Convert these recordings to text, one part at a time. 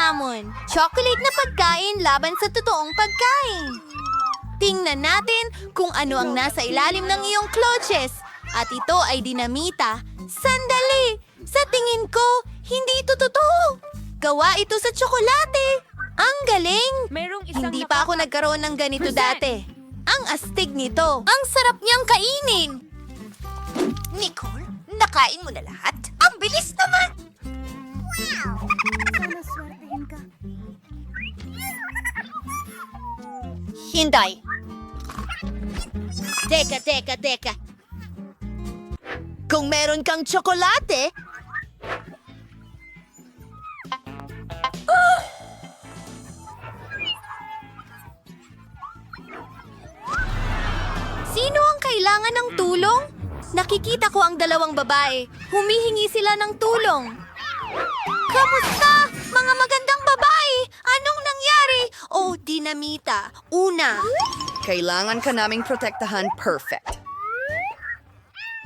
hamon. Chocolate na pagkain laban sa totoong pagkain. Tingnan natin kung ano ang nasa ilalim ng iyong clutches. At ito ay dinamita. Sandali! Sa tingin ko, hindi ito totoo. Gawa ito sa tsokolate. Ang galing! Hindi pa ako nagkaroon ng ganito dati. Ang astig nito. Ang sarap niyang kainin. Nicole, nakain mo na lahat? Ang bilis naman! Hinday. Teka. Kung meron kang tsokolate, sino ang kailangan ng tulong? Nakikita ko ang dalawang babae. Humihingi sila ng tulong. Kamusta, mga magandang babae? Anong nangyari? Oh, dinamita. Una. Kailangan ka naming protektahan perfect.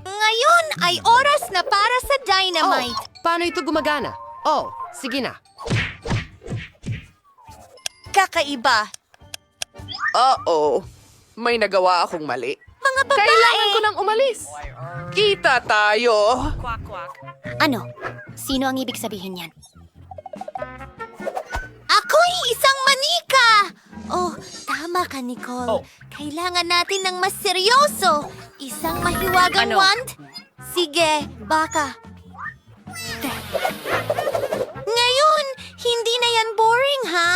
Ngayon ay oras na para sa dynamite. Paano ito gumagana? Oh, sige na. Kakaiba. Oo. May nagawa akong mali. Mga babae. Kailangan ko nang umalis. Kita tayo. Ano? Sino ang ibig sabihin yan? Ako'y isang manika! Oh, tama ka, Nicole. Kailangan natin ng mas seryoso. Isang mahiwagang wand? Sige, baka. Ngayon, hindi na yan boring, ha?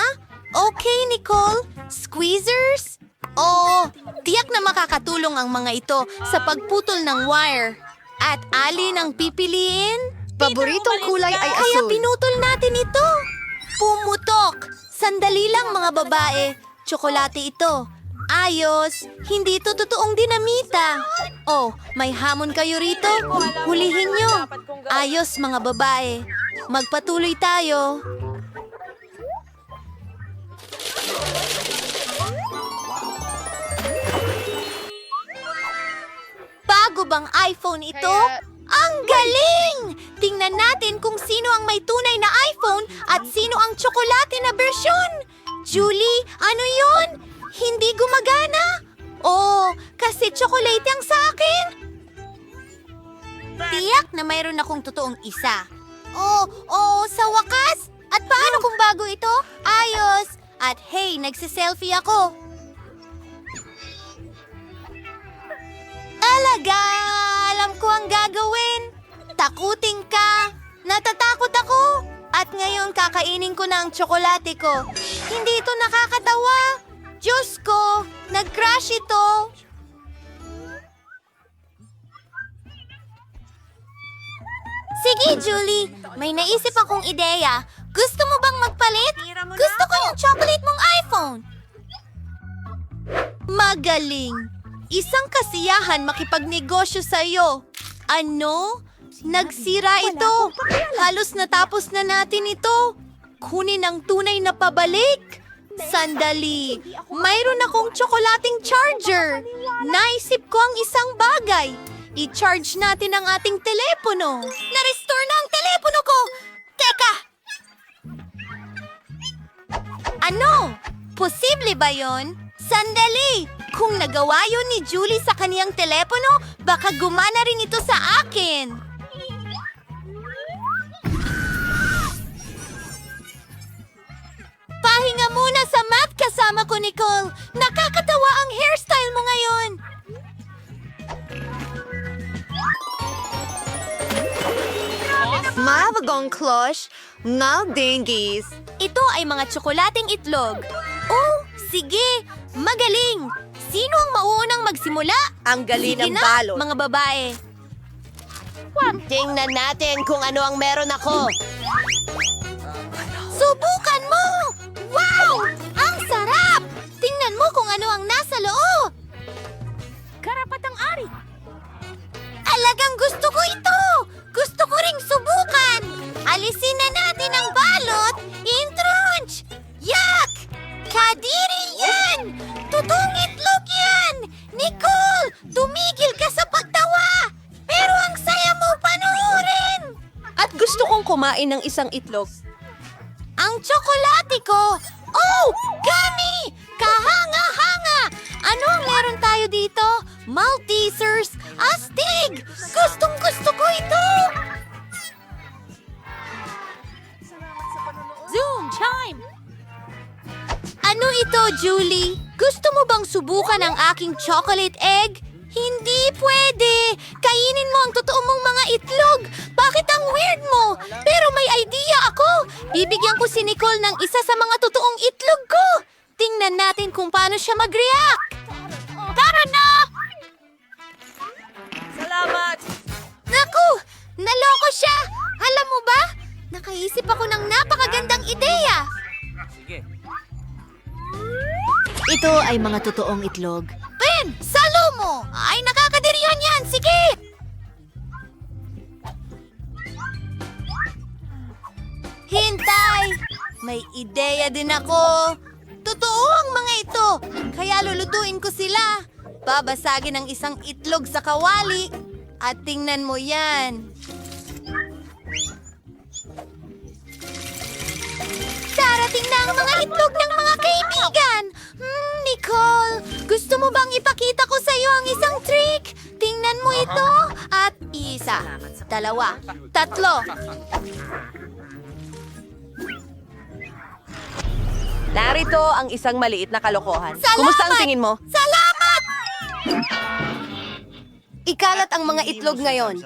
Okay, Nicole. Squeezers? Oo, tiyak na makakatulong ang mga ito sa pagputol ng wire. At alin ang pipiliin? Paboritong kulay ay Kaya asul. pinutol natin ito. Pumutok. Sandali lang, mga babae. Tsokolate ito. Ayos. Hindi ito totoong dinamita. Oh, may hamon kayo rito? Hulihin nyo. Ayos, mga babae. Magpatuloy tayo. Bago bang iPhone ito? Ang galing! Tingnan natin kung sino ang may tunay na iPhone at sino ang tsokolate na bersyon. Julie, ano yon? Hindi gumagana? Oh, kasi tsokolate ang sa akin. Tiyak na mayroon akong totoong isa. Oh, sa wakas! At paano kung bago ito? Ayos! At hey, nagsiselfie ako. Talaga! Alam ko ang gagawin. Takutin ka. Natatakot ako. At ngayon kakainin ko na ang tsokolate ko. Hindi ito nakakatawa. Diyos ko, nag-crash ito. Sige, Julie. May naisip akong ideya. Gusto mo bang magpalit? Gusto ko yung chocolate mong iPhone. Magaling. Isang kasiyahan makipagnegosyo sa'yo. Ano? Nagsira ito. Halos natapos na natin ito. Kunin ang tunay na pabalik. Sandali. Mayroon akong tsokolating charger. Naisip ko ang isang bagay. I-charge natin ang ating telepono. Na-restore na ang telepono ko. Teka! Ano? Posible ba yon? Sandali! Kung nagawa yun ni Julie sa kaniyang telepono, baka gumana rin ito sa akin. Pahinga muna sa math kasama ko, Nicole. Nakakatawa ang hairstyle mo ngayon. Mavagong klosh, ngal dingies. Ito ay mga tsokolating itlog. Oh, sige. Magaling. Sino ang mauunang magsimula? Ang galing Sige ng na, balot. mga babae. Tingnan natin kung ano ang meron ako. Subukan mo! Wow! Ang sarap! Tingnan mo kung ano ang nasa loob. Karapatang-ari. Alagang gusto ko ito! Gusto ko ring subukan! Alisin na natin ang balot! Intrunch! Yak! Kadiri yan! Totoong itlog yan! Nicole! Tumigil ka sa pagtawa! Pero ang saya mo panoorin! At gusto kong kumain ng isang itlog. Ang Tsokolate ko! Oh! Gummy! Kahanga-hanga! Ano ang meron tayo dito? Maltesers! Astig! Gustong-gusto ko ito! Zoom chime! Ano ito, Julie? Gusto mo bang subukan ang aking chocolate egg? Hindi pwede! Kainin mo ang totoo mong mga itlog! Bakit ang weird mo? Pero may idea ako! Bibigyan ko si Nicole ng isa sa mga totoong itlog ko! Tingnan natin kung paano siya mag-react! Tara na! Salamat! Naku! Naloko siya! Alam mo ba? Nakaisip ako ng napakagandang ideya! Ito ay mga totoong itlog. Ben! Salo mo! Ay, nakakadirihan yan! Sige! Hintay! May ideya din ako. Totoo ang mga ito. Kaya lulutuin ko sila. Babasagin ang isang itlog sa kawali. At tingnan mo yan. Darating na ang mga itlog ng mga kaibigan. Nicole, gusto mo bang ipakita ko sa iyo ang isang trick? Tingnan mo ito. At isa, dalawa, tatlo. Narito ang isang maliit na kalokohan. Salamat! Kumusta ang tingin mo? Salamat! Ikalat ang mga itlog ngayon.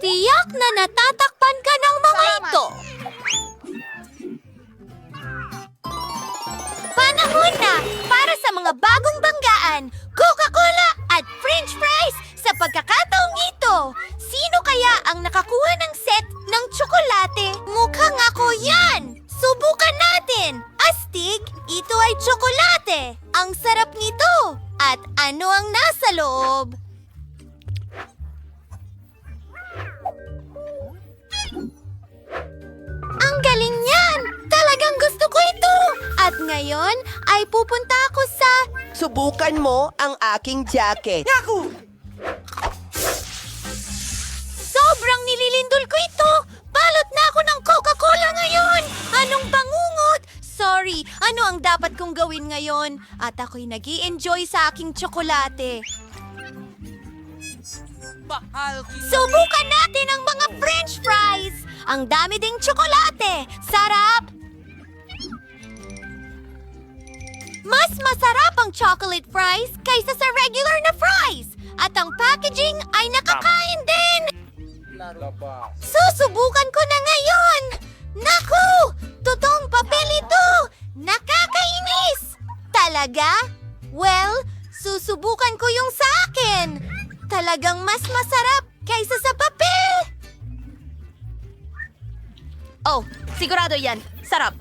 Tiyak na natatakpan ka ng mga ito. Panahon na para sa mga bagong banggaan, Coca-Cola at French fries sa pagkakataong ito. Sino kaya ang nakakuha ng set ng tsokolate? Mukhang ako yan! Subukan natin! Astig, ito ay tsokolate! Ang sarap nito! At ano ang nasa loob? Ang galing niyan! Talagang gusto ko ito! At ngayon ay pupunta ako sa... Subukan mo ang aking jacket. Sobrang nililindol ko ito! Balot na ako ng Coca-Cola ngayon! Anong bangungot? Sorry, ano ang dapat kong gawin ngayon? At ako'y nag-i-enjoy sa aking tsokolate. Subukan natin ang mga French fries! Ang dami ding tsokolate! Sarap! Mas masarap ang chocolate fries kaysa sa regular na fries! At ang packaging ay nakakain din! Susubukan ko na ngayon! Naku! Totoong papel ito! Nakakainis! Talaga? Well, susubukan ko yung sa akin! Talagang mas masarap kaysa sa papel! Oh, sigurado yan. Sarap.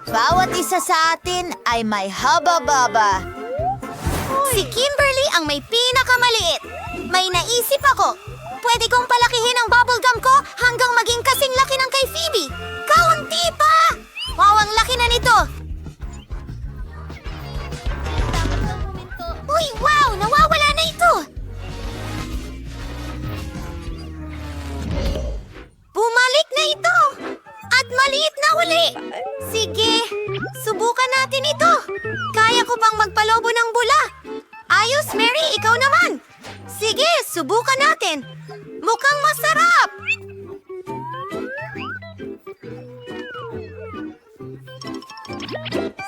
Bawat isa sa atin ay may haba-baba. Si Kimberly ang may pinakamaliit. May naisip ako. Pwede kong palakihin ang bubblegum ko hanggang maging kasing laki ng kay Phoebe. Kaunti pa! Wow, ang laki na nito. Uy, wow! Nawawala na ito! Bumalik na ito! At maliit na uli! Sige, subukan natin ito! Kaya ko bang magpalobo ng bula? Ayos, Mary, ikaw naman! Sige, subukan natin! Mukhang masarap!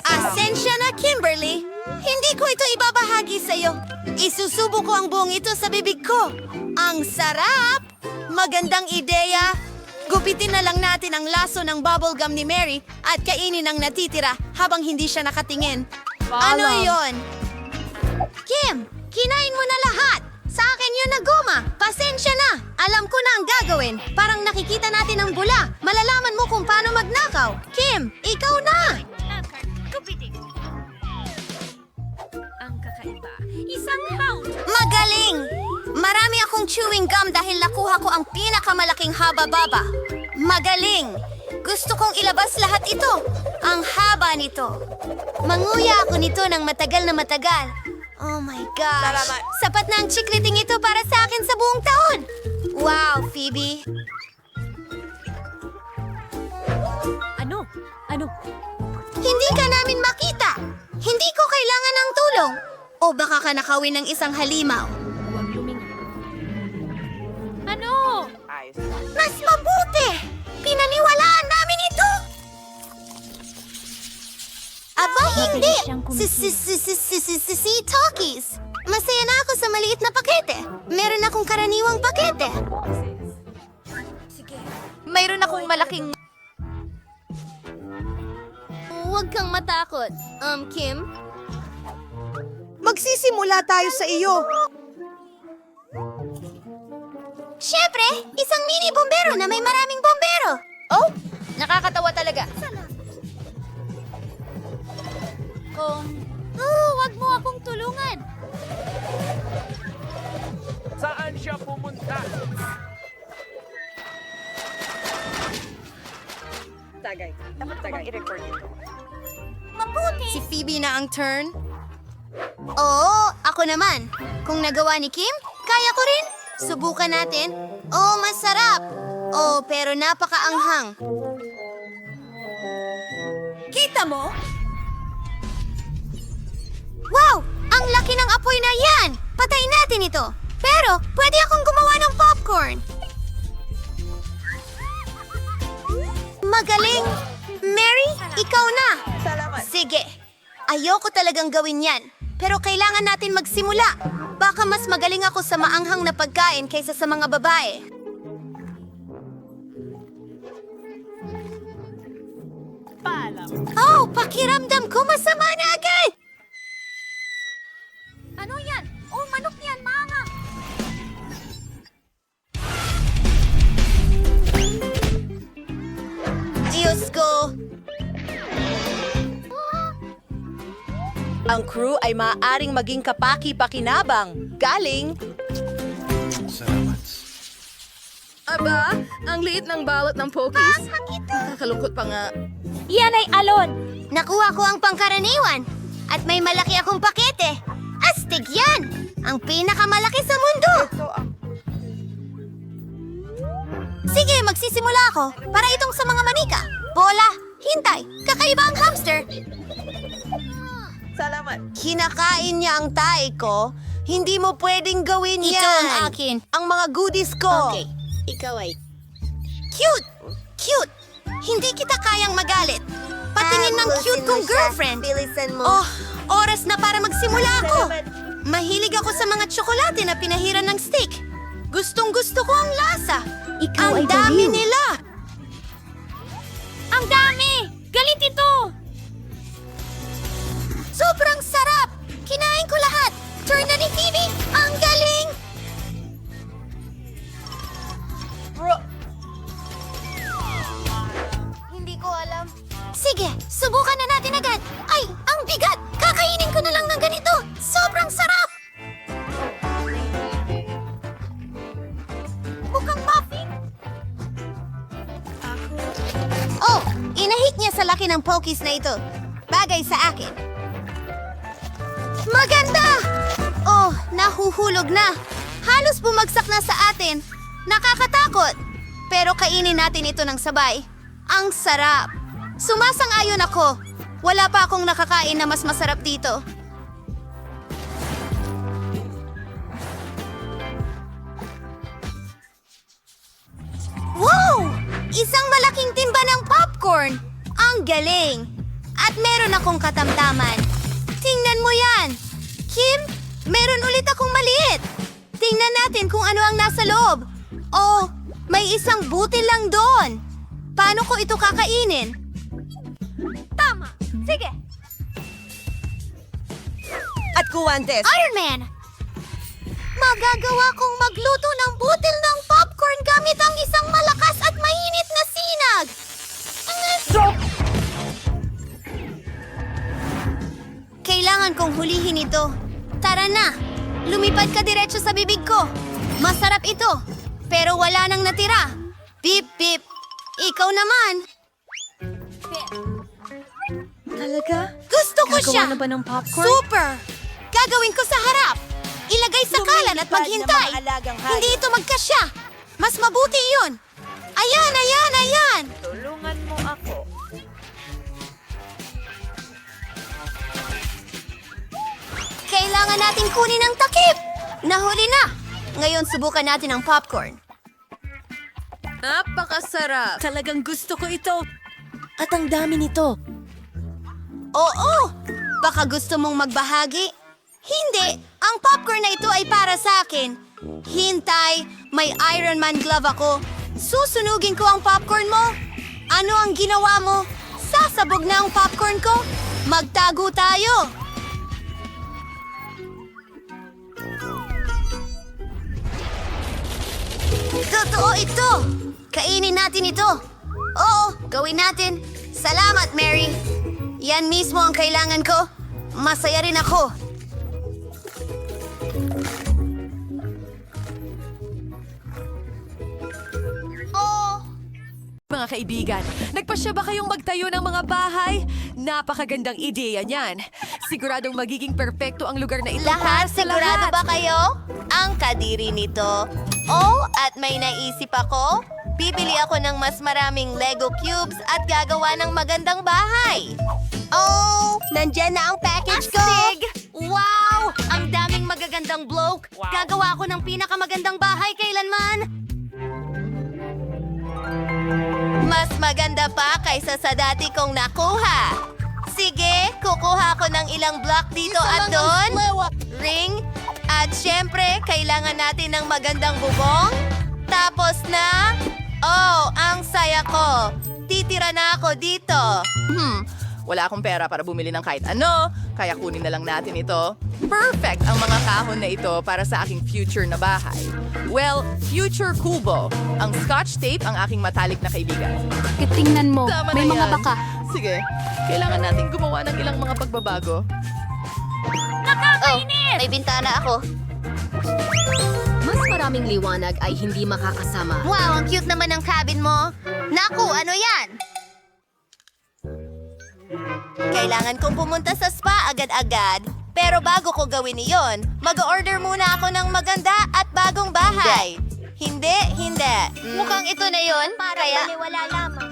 Asensya na, Kimberly! Hindi ko ito ibabahagi sa'yo. Isusubo ko ang buong ito sa bibig ko. Ang sarap! Magandang ideya! Gupitin na lang natin ang laso ng bubblegum ni Mary at kainin ang natitira habang hindi siya nakatingin. Ano yon? Kim, kinain mo na lahat! Sa akin yun na goma! Pasensya na! Alam ko na ang gagawin. Parang nakikita natin ang bula. Malalaman mo kung paano magnakaw. Kim, ikaw na! Magaling! Marami akong chewing gum dahil nakuha ko ang pinakamalaking haba-baba. Magaling! Gusto kong ilabas lahat ito. Ang haba nito. Manguya ako nito ng matagal na matagal. Oh my gosh! Salamat. Sapat na ang chikliting ito para sa akin sa buong taon. Wow, Phoebe! Hindi ka namin makita. Hindi ko kailangan ng tulong. O baka ka nakawin ng isang halimaw. Mas mabuti! Pinaniwalaan namin ito! Aba, hindi! Si Talkies! Masaya na ako sa maliit na pakete. Meron akong karaniwang pakete. Mayroon akong malaking... Huwag kang matakot. Kim? Magsisimula tayo sa iyo. Siyempre, isang mini bombero na may maraming bombero. Oh, nakakatawa talaga. Wag mo akong tulungan. Saan siya pumunta? Mabuti. Si Phoebe na ang turn. Oo, ako naman. Kung nagawa ni Kim, kaya ko rin. Subukan natin. Oh, masarap. Oh, pero napakaanghang. Kita mo? Wow! Ang laki ng apoy na yan! Patayin natin ito. Pero, pwede akong gumawa ng popcorn. Magaling! Mary, ikaw na! Salamat. Sige. Ayoko talagang gawin yan. Pero kailangan natin magsimula. Baka mas magaling ako sa maanghang na pagkain kaysa sa mga babae. Oh, pakiramdam ko masama na agad! Ano yan? Oh, manok yan, maanghang! Diyos ko! Ang crew ay maaaring maging kapaki-pakinabang. Galing! Aba, ang liit ng balot ng Pokies. Nakakalungkot pa nga. Yan ay alon! Nakuha ko ang pangkaraniwan at may malaki akong pakete. Astig yan! Ang pinakamalaki sa mundo! Sige, magsisimula ako para itong sa mga manika. Bola, hintay, kakaiba ang hamster. Salamat. Kinakain niya ang tae ko. Hindi mo pwedeng gawin yan. Ito ang akin. Ang mga goodies ko. Okay, ikaw ay... Cute! Cute! Hindi kita kayang magalit. Patingin ng cute kong girlfriend. Oh, oras na para magsimula ako. Mahilig ako sa mga tsokolate na pinahiran ng steak. Gustong-gusto ko ang lasa. Ang dami nila. Ang dami! Galit ito! Sobrang sarap! Kinain ko lahat! Turn na ni Phoebe! Ang galing! Hindi ko alam. Sige, subukan na natin agad. Ay, ang bigat! Kakainin ko na lang ng ganito. Sobrang sarap! Mukhang muffin. Oh, inahik niya sa laki ng Pokies na ito. Bagay sa akin. Maganda! Oh, nahuhulog na. Halos bumagsak na sa atin. Nakakatakot. Pero kainin natin ito ng sabay. Ang sarap. Sumasang-ayon ako. Wala pa akong nakakain na mas masarap dito. Wow! Isang malaking timba ng popcorn. Ang galing. At meron akong katamtaman. Tingnan mo yan! Kim, meron ulit akong maliit. Tingnan natin kung ano ang nasa loob. Oh, may isang butil lang doon. Paano ko ito kakainin? Tama! Sige! At guwantes. Iron Man! Magagawa kong magluto ng butil ng popcorn gamit ang isang malakas at mainit na sinag. Kailangan kong hulihin ito. Tara na! Lumipad ka diretso sa bibig ko. Masarap ito, pero wala nang natira. Bip, bip. Ikaw naman. Talaga? Gusto ko Gagawa siya. na ba ng popcorn? Super! Gagawin ko sa harap. Ilagay sa kalan at maghintay. Lumilipad na mga alagang hayop. Hindi ito magkasya. Mas mabuti yun. Ayan, ayan, ayan. Tulungan mo ako. Kailangan natin kunin ang takip! Nahuli na! Ngayon, subukan natin ang popcorn. Napakasarap. Talagang gusto ko ito. At ang dami nito. Oo! Baka gusto mong magbahagi? Hindi! Ang popcorn na ito ay para sa akin. Hintay! May Iron Man glove ako. Susunugin ko ang popcorn mo. Ano ang ginawa mo? Sasabog na ang popcorn ko. Magtago tayo. Totoo ito! Kainin natin ito! Oo, gawin natin! Salamat, Mary! Yan mismo ang kailangan ko. Masaya rin ako. Mga kaibigan, nagpasya ba kayong magtayo ng mga bahay? Napakagandang ideya niyan. Siguradong magiging perpekto ang lugar na ito para Lahat, sa sigurado lahat. ba kayo? Ang kadiri nito. Oh, at may naisip ako. Bibili ako ng mas maraming Lego cubes at gagawa ng magandang bahay. Oh, nandyan na ang package ko. Wow! Ang daming magagandang bloke. Gagawa ako ng pinakamagandang bahay kailanman. Mas maganda pa kaysa sa dati kong nakuha. Sige, kukuha ko ng ilang block dito at doon. Ring. At syempre, kailangan natin ng magandang bubong. Tapos na... Oh, ang saya ko. Titira na ako dito. Wala akong pera para bumili ng kahit ano, kaya kunin na lang natin ito. Perfect ang mga kahon na ito para sa aking future na bahay. Well, future kubo. Ang scotch tape ang aking matalik na kaibigan. Tingnan mo, Tama may na mga yan. baka. Sige, kailangan natin gumawa ng ilang mga pagbabago. Oh, may bintana ako. Mas maraming liwanag ay hindi makakasama. Wow, ang cute naman ng cabin mo. Naku, ano yan? Kailangan kong pumunta sa spa agad-agad. Pero bago ko gawin iyon, mag-order muna ako ng maganda at bagong bahay. Hindi. Mukhang ito na yon. Kaya... wala lamang.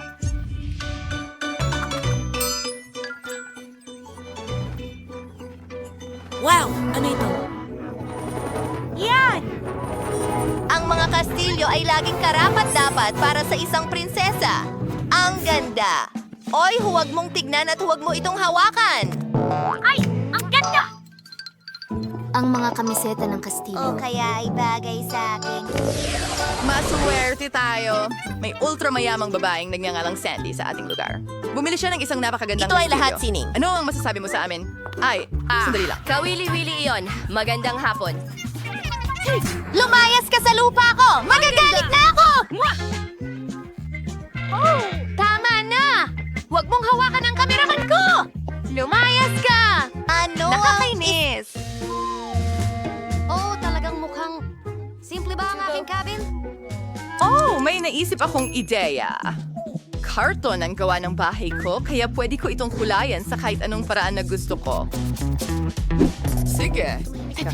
Wow! Ano ito? Yan! Ang mga kastilyo ay laging karapat-dapat para sa isang prinsesa. Ang ganda! Oy, huwag mong tignan at huwag mo itong hawakan! Ay! Ang ganda! Ang mga kamiseta ng Kastilyo. O kaya ay bagay sa akin. Maswerte tayo. May ultramayamang babaeng nagngangalang Sandy sa ating lugar. Bumili siya ng isang napakagandang Ito ay kastilyo. lahat, Sining. Ano ang masasabi mo sa amin? Ay, sandali lang. Kawili-wili iyon. Magandang hapon. Lumayas ka sa lupa ko! Magagalit na ako! Oh, tama na! Huwag mong hawakan ang kameraman ko! Lumayas ka! Ano? Nakakainis! Oh, talagang mukhang... Simple ba ang aking cabin? Oh, may naisip akong ideya. Karton ang gawa ng bahay ko, kaya pwede ko itong kulayan sa kahit anong paraan na gusto ko. Sige,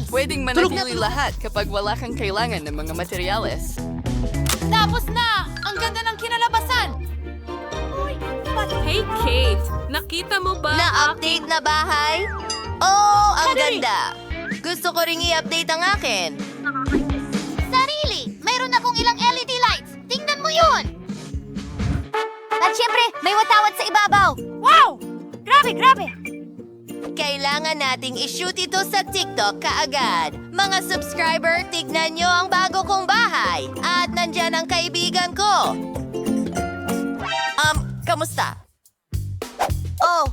pwedeng manatili lahat kapag wala kang kailangan ng mga materyales. Tapos na! Ang ganda ng kinalabasan! Hey, Kate! Nakita mo ba Na-update na bahay? Oh, ang ganda! Gusto ko ring i-update ang akin. Sarili! Mayroon akong ilang LED lights! Tingnan mo yun! At syempre, may watawat sa ibabaw! Wow! Grabe! Kailangan nating i-shoot ito sa TikTok kaagad. Mga subscriber, tignan nyo ang bago kong bahay. At nandyan ang kaibigan ko. Kamusta? Oh,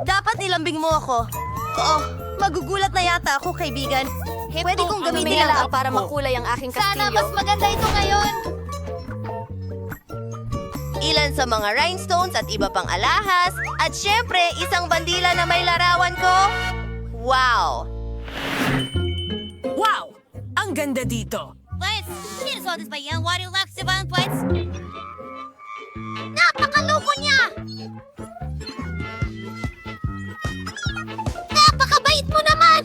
dapat nilambing mo ako. Oh, magugulat na yata ako, kaibigan. Pwede kong gamitin lang para makulay ang aking kastilyo. Sana mas maganda ito ngayon. Ilan sa mga rhinestones at iba pang alahas. At syempre, isang bandila na may larawan ko. Wow! Wow! Ang ganda dito! Napakaloko niya! Napakabait mo naman!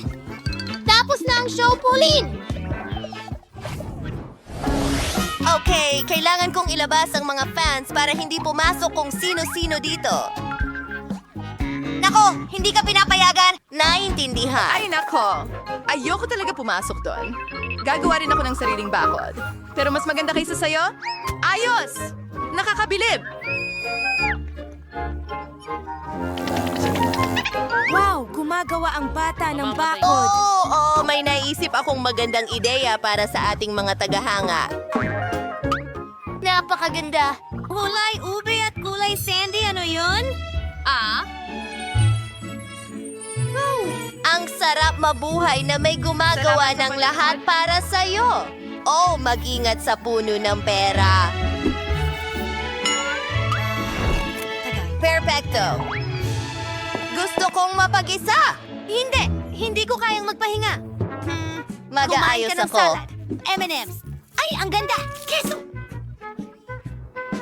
Tapos na ang show, Pauline! Okay, kailangan kong ilabas ang mga fans para hindi pumasok kung sino-sino dito. Nako, hindi ka pinapayagan. Naintindihan. Ay nako, ayoko talaga pumasok doon. Gagawa rin ako ng sariling bakod. Pero mas maganda kaysa sa'yo? Ayos! Nakakabilib! Wow, gumagawa ang bata ng Oo, may naisip akong magandang ideya para sa ating mga tagahanga. Napakaganda. Kulay ube at kulay sandy, ano yun? Ang sarap mabuhay na may gumagawa ng lahat para sa'yo. Oh, mag-ingat sa puno ng pera. Perfecto. Gusto kong mapag-isa. Hindi ko kayang magpahinga. Mag-aayos Kumain ka ng ako. salad. M&M's. Ay, ang ganda! Keso!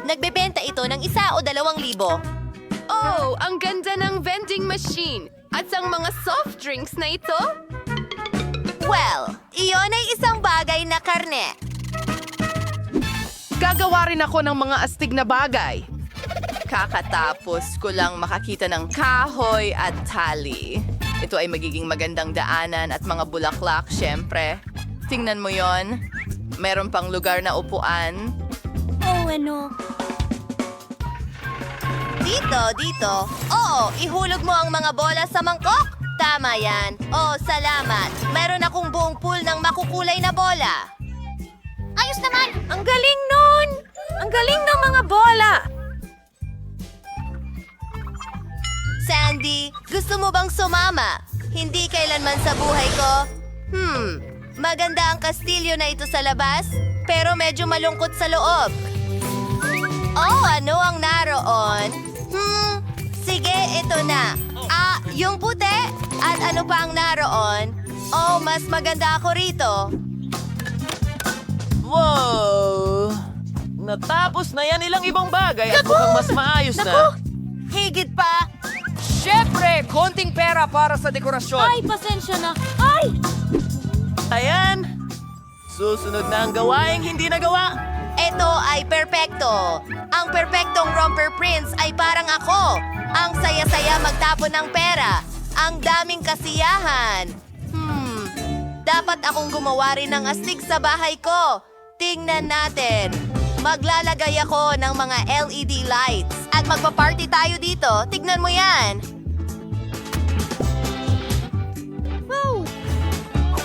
Nagbebenta ito ng 1 o 2,000. Oh, ang ganda ng vending machine. At ang mga soft drinks na ito? Well, iyon ay isang bagay na karne. Gagawa rin ako ng mga astig na bagay. Kakatapos ko lang makakita ng kahoy at tali. Ito ay magiging magandang daanan at mga bulaklak, syempre. Tingnan mo yon. Meron pang lugar na upuan. Oh, ano? Dito. Oo, ihulog mo ang mga bola sa mangkok. Tama yan. Oh, salamat. Meron akong buong pool ng makukulay na bola. Ayos naman! Ang galing nun! Ang galing ng mga bola! Sandy, gusto mo bang sumama? Hindi kailanman sa buhay ko. Maganda ang kastilyo na ito sa labas, pero medyo malungkot sa loob. Oh, ano ang naroon? Sige, ito na. Yung puti? At ano pa ang naroon? Oh, mas maganda ako rito. Wow! Natapos na yan ilang ibang bagay at mukhang mas maayos na. Higit pa. Siyempre, konting pera para sa dekorasyon. Pasensya na. Ay! Ayan! Susunod na ang gawaing hindi nagawa. Ito ay perpekto. Ang perpektong romper prince ay parang ako. Ang saya-saya magtapon ng pera. Ang daming kasiyahan. Dapat akong gumawa rin ng astig sa bahay ko. Tingnan natin. Maglalagay ako ng mga LED lights. At magpa-party tayo dito. Tignan mo yan.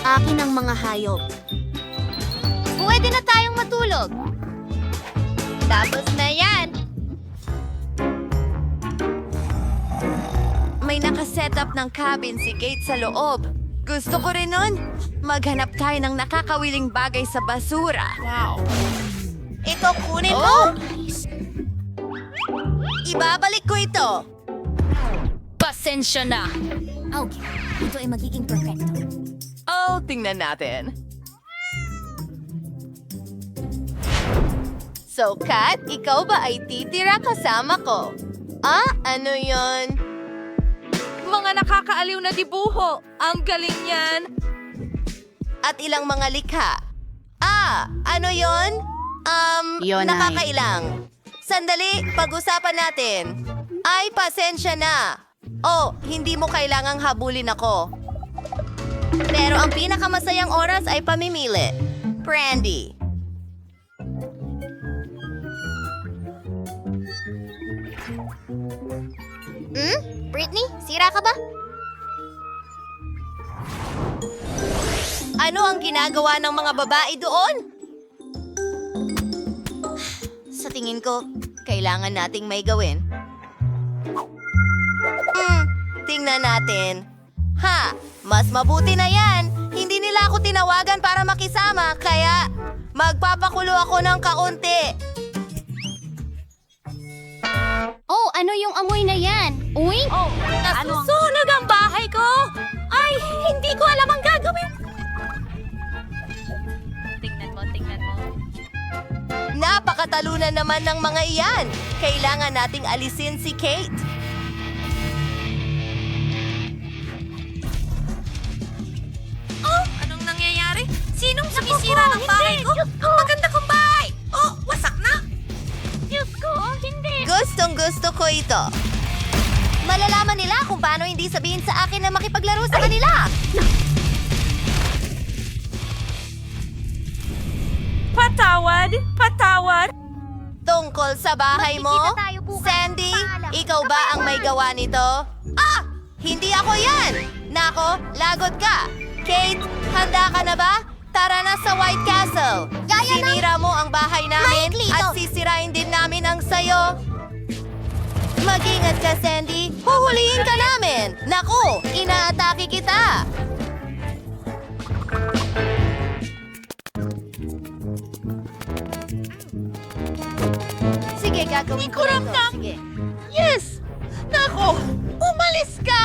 Akin ang mga hayop. Pwede na tayong matulog. Tapos na yan. May nakasetup ng cabin si Kate sa loob. Gusto ko rin nun. Maghanap tayo ng nakakawiling bagay sa basura. Wow. Ito kunin mo. Ibabalik ko ito. Pasensya na. Okay, ito ay magiging perfecto. Oh, tingnan natin. So, Kat, ikaw ba ay titira kasama ko? Ano yon? Mga nakakaaliw na dibuho. Ang galing yan. At ilang mga likha. Ano yon? Yun ay- Nakakailang. Sandali, pag-usapan natin. Ay, pasensya na. Oh, hindi mo kailangang habulin ako. Pero ang pinakamasayang oras ay pamimili. Brandy. Britney, sira ka ba? Ano ang ginagawa ng mga babae doon? Sa tingin ko, kailangan nating may gawin. Tingnan natin. Mas mabuti na yan. Hindi nila ako tinawagan para makisama, kaya magpapakulo ako ng kaunti. Oh, ano yung amoy na yan? Uy? Nasusunog ang bahay ko! Ay, hindi ko alam ang gagawin. Tingnan mo. Napakatalunan naman ng mga iyan. Kailangan nating alisin si Kate. Anong nangyayari? Sinong sumisira ng bahay ko? Ang maganda kong bahay! Oh, wasak na! Diyos ko, hindi! Gustong-gusto ko ito. Malalaman nila kung paano hindi sabihin sa akin na makipaglaro sa kanila. Patawad! Tungkol sa bahay mo? Magkikita tayo bukas. Sandy, Paalam. ikaw ba ang may gawa nito? Ah! Hindi ako yan! Nako, lagot ka! Kate, handa ka na ba? Tara na sa White Castle! Sinira mo ang bahay namin Maikli at ito. sisirain din namin ang sayo. Mag-ingat ka, Sandy. Huhulihin ka namin. Naku, inaatake kita. Sige, gagawin ko rin to. Sige. Yes! Nako! Umalis ka!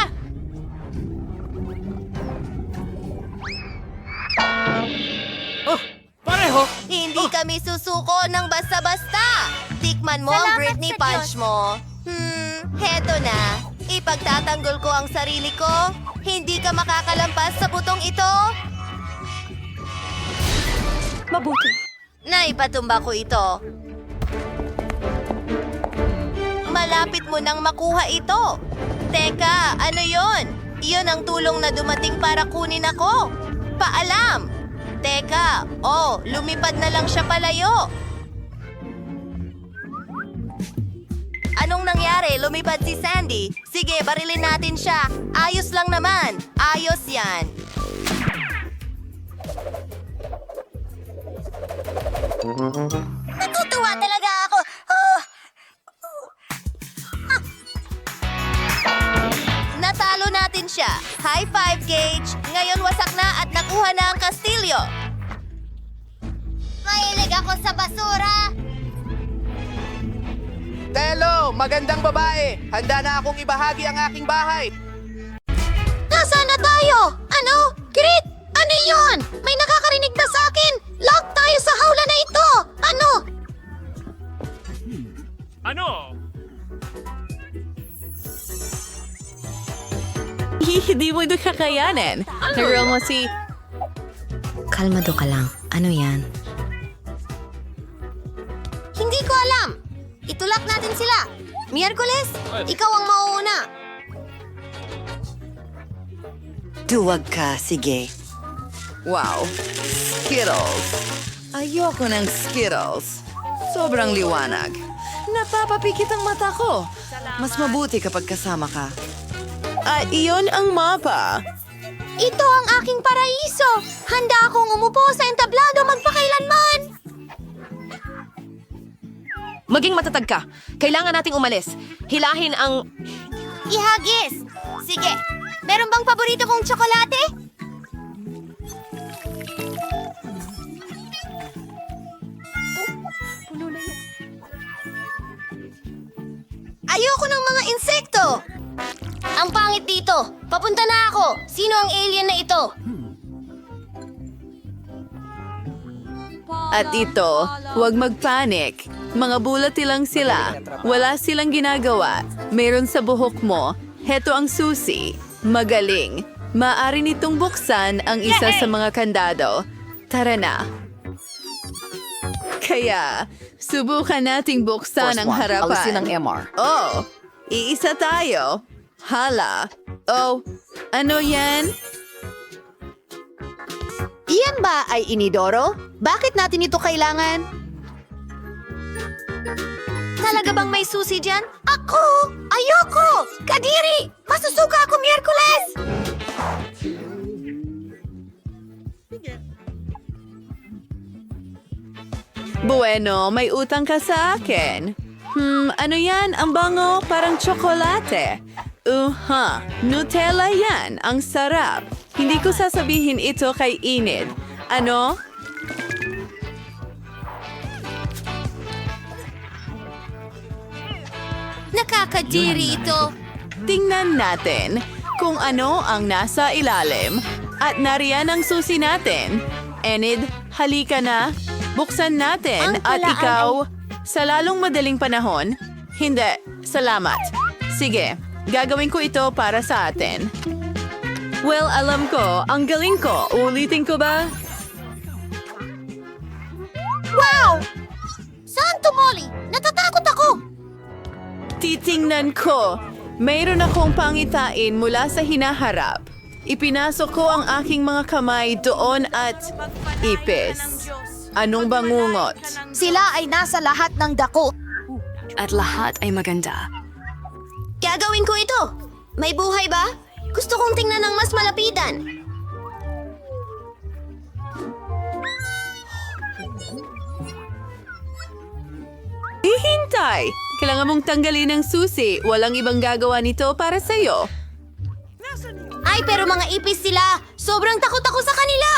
Oh, pareho. Hindi kami susuko ng basta-basta. Tikman mo ang Salamat Britney sa Punch Diyos. mo. Heto na. Ipagtatanggol ko ang sarili ko. Hindi ka makakalampas sa butong ito. Mabuti. Naipatumba ko ito. Malapit mo nang makuha ito. Teka, ano yon? Iyon ang tulong na dumating para kunin ako. Paalam! Teka, lumipad na lang siya palayo. Anong nangyari? Lumipad si Sandy. Sige, barilin natin siya. Ayos lang naman. Ayos yan. Natutuwa talaga ako. Natalo natin siya. High five, Gage. Ngayon wasak na at nakuha na ang kastilyo. Mahilig ako sa basura. Telo, magandang babae. Handa na akong ibahagi ang aking bahay. Nasaan na tayo? Ano? Grit! Ano yon? May nakakarinig na sa akin! Lock tayo sa hawla na ito! Ano? Hindi mo ito kakayanin. Naroon mo si... Kalmado ka lang. Ano yan? Hindi ko alam. Itulak natin sila. Miyerkules, ikaw ang mauuna. Duwag ka, sige. Wow, Skittles. Ayoko ng Skittles. Sobrang liwanag. Napapapikit ang mata ko. Mas mabuti kapag kasama ka. At iyon ang mapa. Ito ang aking paraiso! Handa akong umupo sa entablado magpakailanman! Maging matatag ka. Kailangan nating umalis. Hilahin ang... Ihagis! Sige, meron bang paborito kong tsokolate? Ayoko ng mga insekto! Ang pangit dito! Papunta na ako! Sino ang alien na ito? At ito, huwag magpanik. Mga bulati lang sila. Wala silang ginagawa. Meron sa buhok mo. Heto ang susi. Magaling. Maaari nitong buksan ang isa sa mga kandado. Tara na. Kaya, subukan nating buksan ang harapan. Alisin ang MR. Oh, iisa tayo. Hala. Oh, ano yan? Iyan ba ay inidoro? Bakit natin ito kailangan? Talaga bang may susi dyan? Ako! Ayoko! Kadiri! Masusuka ako Miyerkules! Bueno, may utang ka sa akin. Ano yan? Ang bango, parang tsokolate. Nutella yan. Ang sarap. Hindi ko sasabihin ito kay Enid. Ano? Nakakadiri ito. Tingnan natin kung ano ang nasa ilalim. At nariyan ang susi natin. Enid, halika na. Buksan natin Ang at talaan ikaw, sa lalong madaling panahon, hindi, salamat. Sige, gagawin ko ito para sa atin. Well, alam ko, ang galing ko. Ulitin ko ba? Wow! Saan tumoli? Natatakot ako! Titingnan ko. Mayroon akong pangitain mula sa hinaharap. Ipinasok ko ang aking mga kamay doon at ipis. Anong bangungot? Sila ay nasa lahat ng dako. At lahat ay maganda. Gagawin ko ito. May buhay ba? Gusto kong tingnan ng mas malapitan. Hihintay! Kailangan mong tanggalin ang susi. Walang ibang gagawa nito para sa'yo. Ay, pero mga ipis sila. Sobrang takot ako sa kanila.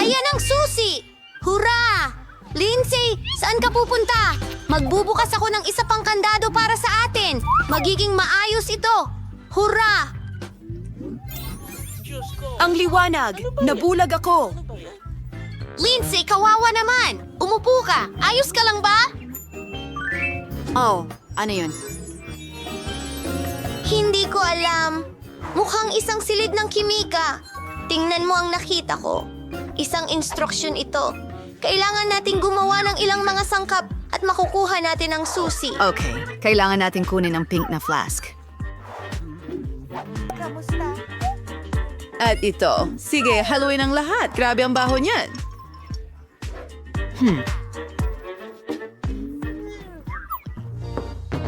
Ayan ang susi! Hurra! Lindsay, saan ka pupunta? Magbubukas ako ng isa pang kandado para sa atin. Magiging maayos ito. Hurra! Ang liwanag! Nabulag ako! Lindsay, kawawa naman. Umupo ka. Ayos ka lang ba? Oh, ano yun? Hindi ko alam. Mukhang isang silid ng kimika. Tingnan mo ang nakita ko. Isang instruksyon ito. Kailangan nating gumawa ng ilang mga sangkap at makukuha natin ang susi. Okay, kailangan natin kunin ang pink na flask. At ito. Sige, haluin ang lahat. Grabe ang baho niyan.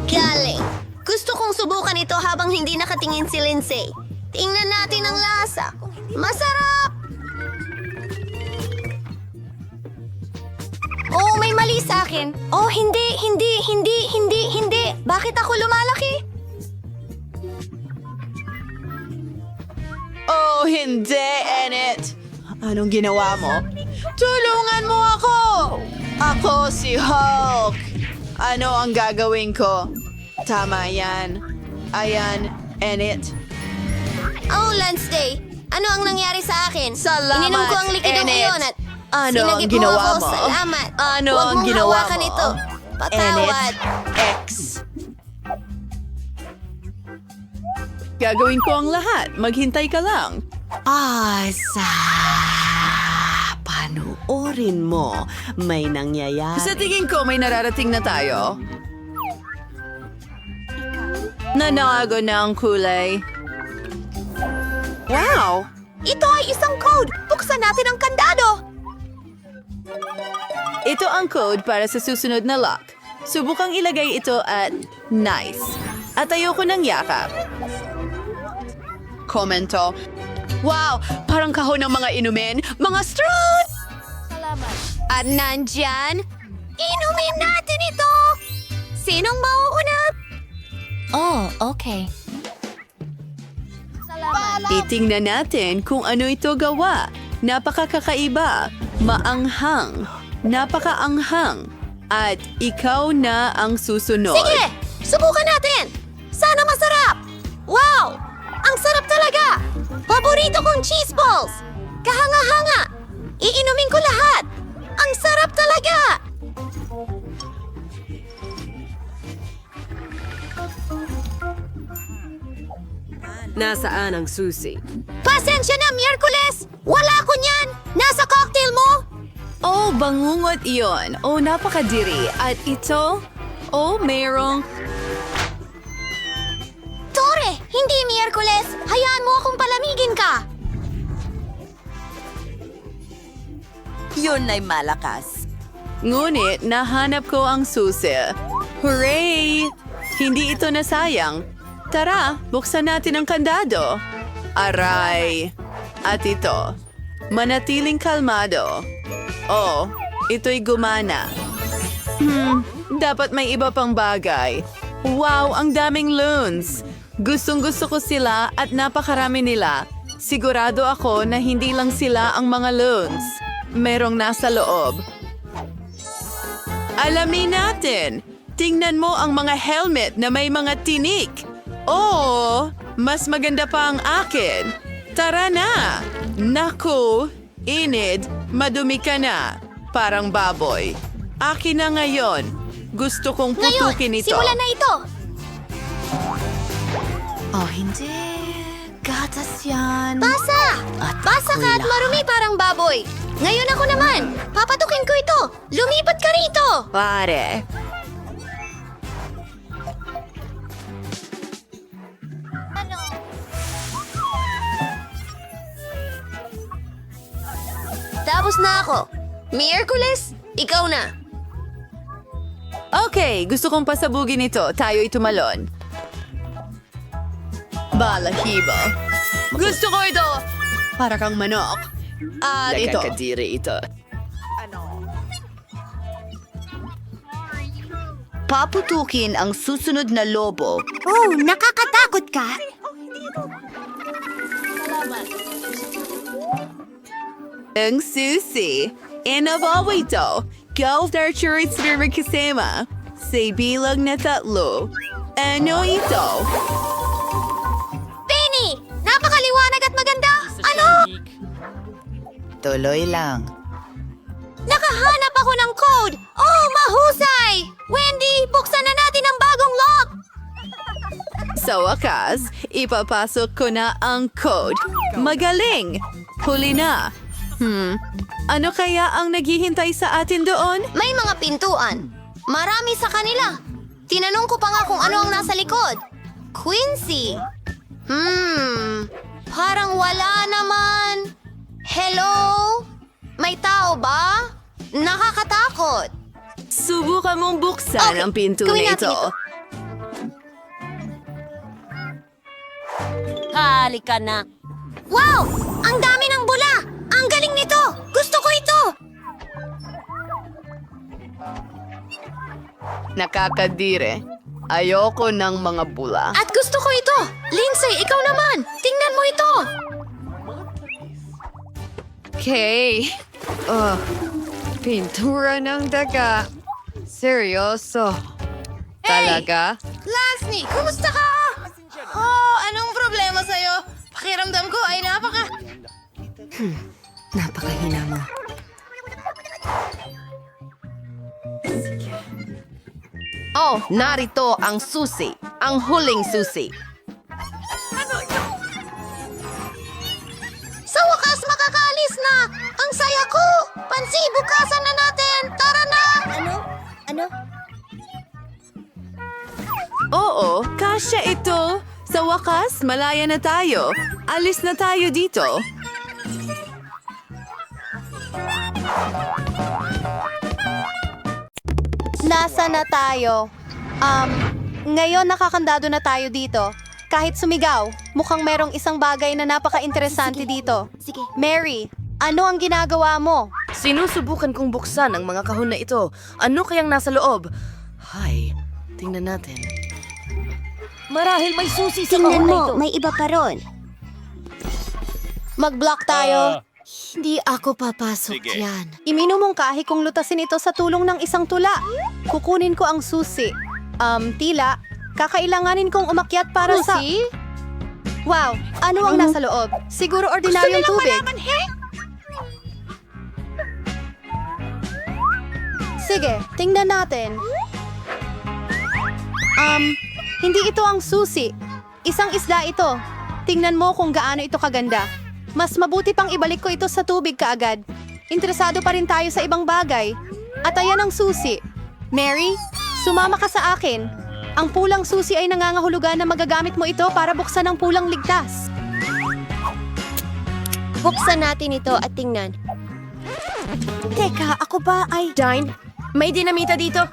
Galing. Gusto kong subukan ito habang hindi nakatingin si Lindsay. Tingnan natin ang lasa. Masarap! Oh, may mali sa akin. Oh, hindi. Bakit ako lumalaki? Oh, hindi, Enid. Anong ginawa mo? Tulungan mo ako! Ako si Hulk! Ano ang gagawin ko? Tama yan. Ayan, Enid. Oh, Lance Day. Ano ang nangyari sa akin? Salamat, Ininom ko ang likido Enid. ngayon at Ano ang sinagip ginawa ako. mo? Salamat. Ano Huwag ang mong ginawa hawakan mo? ito. Patawad. X. Gagawin ko ang lahat. Maghintay ka lang. Panoorin mo. May nangyayari. Sa tingin ko, may nararating na tayo. Nanago na ang kulay. Wow! Ito ay isang code. Buksan natin ang kandado. Ito ang code para sa susunod na lock. Subukang ilagay ito at nice. At ayoko ng yakap. Komento. Wow! Parang kahon ng mga inumin. Mga straws! At nandyan, inumin natin ito. Sinong mauuna? Oh, okay. Titingnan natin kung ano ito gawa. Napakakaiba, maanghang, napakaanghang, at ikaw na ang susunod. Sige, subukan natin. Sana masarap. Wow! Ang sarap talaga. Paborito kong cheese balls. Kahanga-hanga. Iinumin ko lahat. Ang sarap talaga. Nasaan ang susi? Pasensya na, Miyerkules. Wala ko niyan. Nasa cocktail mo. Oh, bangungot iyon. Oh, napakadiri. At ito? Oh, mayroong... Tore, hindi Miyerkules. Hayaan mo akong palamigin ka. Yun ay malakas. Ngunit nahanap ko ang susi. Hooray! Hindi ito nasayang. Tara, buksan natin ang kandado. Aray! At ito, manatiling kalmado. Oh, ito'y gumana. Dapat may iba pang bagay. Wow, ang daming loons! Gustong-gusto ko sila at napakarami nila. Sigurado ako na hindi lang sila ang mga loons. Merong nasa loob. Alamin natin! Tingnan mo ang mga helmet na may mga tinik. Oh, mas maganda pa ang akin. Tara na! Naku, Enid, madumi ka na. Parang baboy. Akin na ngayon. Gusto kong putukin ito. Simulan na ito. Oh, hindi. Gatas yan. Basa! Basa ka at marumi parang baboy. Ngayon ako naman. Papatukin ko ito. Lumipat ka rito. Pare. Tapos na ako. Miyerkules, ikaw na. Okay, gusto kong pasabugin ito. Tayo'y tumalon. Balahibo. Gusto ko ito! Para kang manok. At ito. Nakakadiri ito. Paputukin ang susunod na lobo. Oh, nakakatakot ka? Ang susi. Inabawa ito. Golf Archer Spirit kasama. Sa bilang na 3. Ano ito? Penny! Napakaliwanag at maganda! Ano? Tuloy lang. Nakahanap ako ng code! Oh, mahusay! Wendy, buksan na natin ang bagong lock! Sa wakas, ipapasok ko na ang code. Magaling! Huli na. Ano kaya ang naghihintay sa atin doon? May mga pintuan. Marami sa kanila. Tinanong ko pa nga kung ano ang nasa likod. Quincy. Parang wala naman. Hello? May tao ba? Nakakatakot. Subukan mong buksan Okay, ang pinto gawin na natin ito. ito. Halika na. Wow! Ang dami ng bula! Ang galing nito! Gusto ko ito! Nakakadire. Ayoko ng mga bula. At gusto ko ito! Lindsay, ikaw naman! Tingnan mo ito! Okay. Pintura ng daga. Seryoso. Talaga? Lasny, kumusta ka? Oh, anong problema sa'yo? Pakiramdam ko ay Napakahina mo. Oh, narito ang susi. Ang huling susi. Sa wakas, makakaalis na! Ang saya ko! Pansi, bukasan na natin! Tara na! Ano? Oo, kasya ito. Sa wakas, malaya na tayo. Alis na tayo dito. Nasa na tayo? Ngayon nakakandado na tayo dito. Kahit sumigaw, mukhang merong isang bagay na napaka-interesante dito. Sige. Mary, ano ang ginagawa mo? Sinusubukan kong buksan ang mga kahon na ito. Ano kayang nasa loob? Hay, tingnan natin. Marahil may susi sa kahon na ito. may iba pa ron. Mag-block tayo. Hindi ako papasok yan. Iminom mong kahi kung lutasin ito sa tulong ng isang tula. Kukunin ko ang susi. Tila, kakailanganin kong umakyat para sa... Wow, ano ang nasa loob? Siguro ordinaryong tubig. Sige, tingnan natin. Hindi ito ang susi. Isang isda ito. Tingnan mo kung gaano ito kaganda. Mas mabuti pang ibalik ko ito sa tubig kaagad. Interesado pa rin tayo sa ibang bagay. At ayan ang susi. Mary, sumama ka sa akin. Ang pulang susi ay nangangahulugan na magagamit mo ito para buksan ang pulang ligtas. Buksan natin ito at tingnan. Teka, ako ba ay... Dine, may dinamita dito.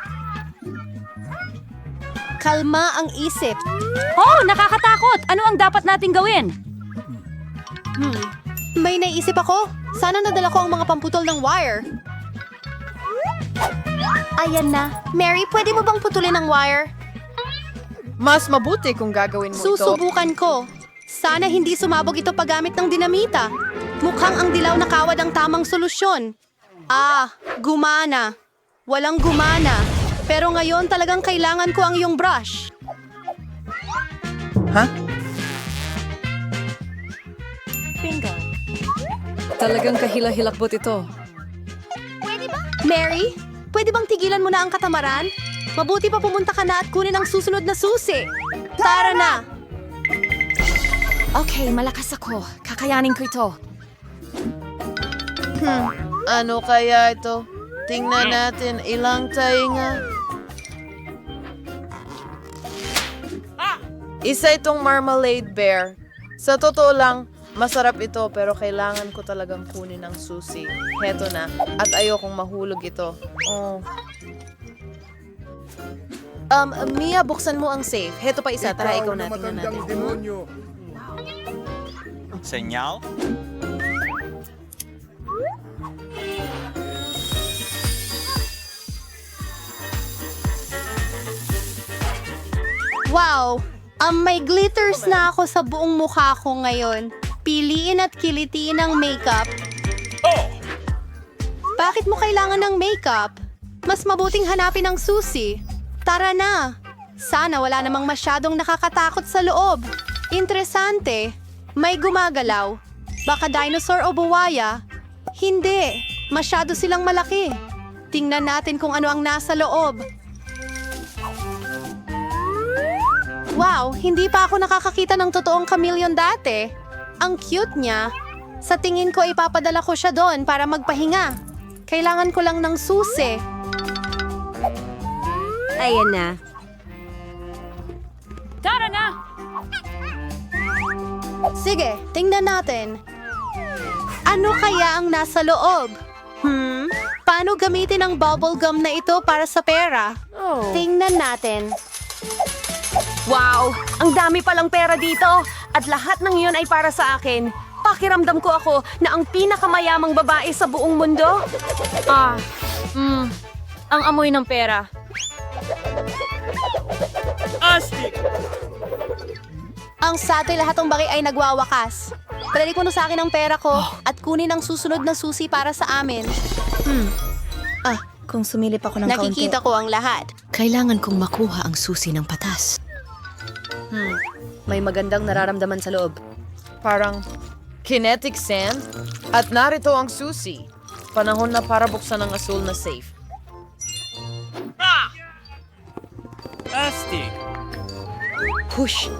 Kalma ang isip. Oh, nakakatakot! Ano ang dapat nating gawin? May naisip ako. Sana nadala ko ang mga pamputol ng wire. Ayan na. Mary, pwede mo bang putulin ang wire? Mas mabuti kung gagawin mo ito. Susubukan ko. Sana hindi sumabog ito paggamit ng dinamita. Mukhang ang dilaw na kawad ang tamang solusyon. Gumana. Walang gumana. Pero ngayon talagang kailangan ko ang iyong brush. Talagang kahila-hilakbot ito. Mary, pwede bang tigilan mo na ang katamaran? Mabuti pa pumunta ka na at kunin ang susunod na susi. Tara na! Okay, malakas ako. Kakayanin ko ito. Ano kaya ito? Tingnan natin ilang tainga. Isa itong marmalade bear. Sa totoo lang, Masarap ito pero kailangan ko talagang kunin ang susi. Heto na. At ayokong mahulog ito. Oh. Mia, buksan mo ang safe. Heto pa isa. Tara, ikaw na. Tingnan natin. Senyal? Wow! May glitters na ako sa buong mukha ko ngayon. Piliin at kilitiin ang makeup. Bakit mo kailangan ng makeup? Mas mabuting hanapin ang susi. Tara na! Sana wala namang masyadong nakakatakot sa loob. Interesante. May gumagalaw. Baka dinosaur o buwaya? Hindi. Masyado silang malaki. Tingnan natin kung ano ang nasa loob. Wow, hindi pa ako nakakakita ng totoong chameleon dati. Ang cute niya. Sa tingin ko ipapadala ko siya doon para magpahinga. Kailangan ko lang ng susi. Ayan na. Sige, tingnan natin. Ano kaya ang nasa loob? Paano gamitin ang bubble gum na ito para sa pera? Tingnan natin. Wow! Ang dami palang pera dito! At lahat ng iyon ay para sa akin. Pakiramdam ko ako na ang pinakamayamang babae sa buong mundo. Ang amoy ng pera. Ang satoy lahat ng bagay ay nagwawakas. Dali ko na sa akin ang pera ko at kunin ang susunod na susi para sa amin. Kung sumilip ako ng Nakikita ko ang lahat. Kailangan kong makuha ang susi ng patas. May magandang nararamdaman sa loob. Parang kinetic sand. At narito ang susi. Panahon na para buksan ang asul na safe. Astig! Push!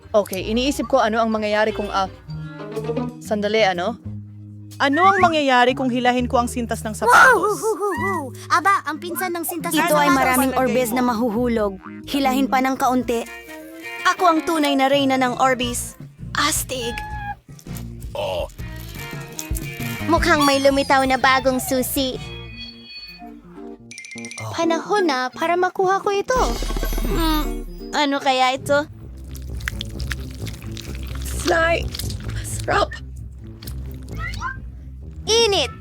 Okay, iniisip ko ano ang mangyayari kung Sandali, ano? Ano ang mangyayari kung hilahin ko ang sintas ng sapatos? Aba, ang pinsan ng sintas. Ito ay maraming orbes na mahuhulog. Hilahin pa ng kaunti. Ako ang tunay na reyna ng Orbis. Astig. Mukhang may lumitaw na bagong susi. Panahon na para makuha ko ito. Ano kaya ito? Init!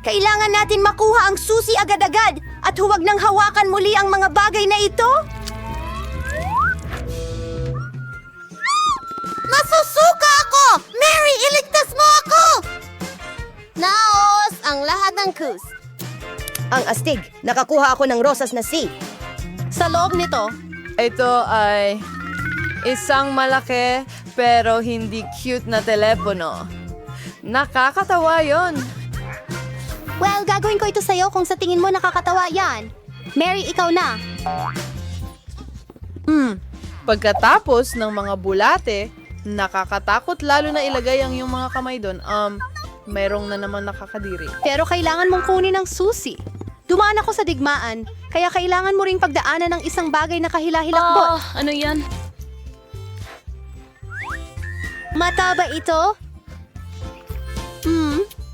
Kailangan natin makuha ang susi agad-agad at huwag nang hawakan muli ang mga bagay na ito. Masusuka ako! Mary, iligtas mo ako! Naos ang lahat ng kus. Ang astig, nakakuha ako ng rosas na C. Sa loob nito, Ito ay isang malaki pero hindi cute na telepono. Nakakatawa yon. well, gagawin ko ito sa'yo kung sa tingin mo nakakatawa yan. Mary, ikaw na. Pagkatapos ng mga bulate, nakakatakot lalo na ilagay ang iyong mga kamay doon. Mayroong na naman nakakadiri. Pero kailangan mong kunin ang susi. Dumaan ako sa digmaan, kaya kailangan mo ring pagdaanan ng isang bagay na kahila-hilakbot. Ano yan? Mata ba ito?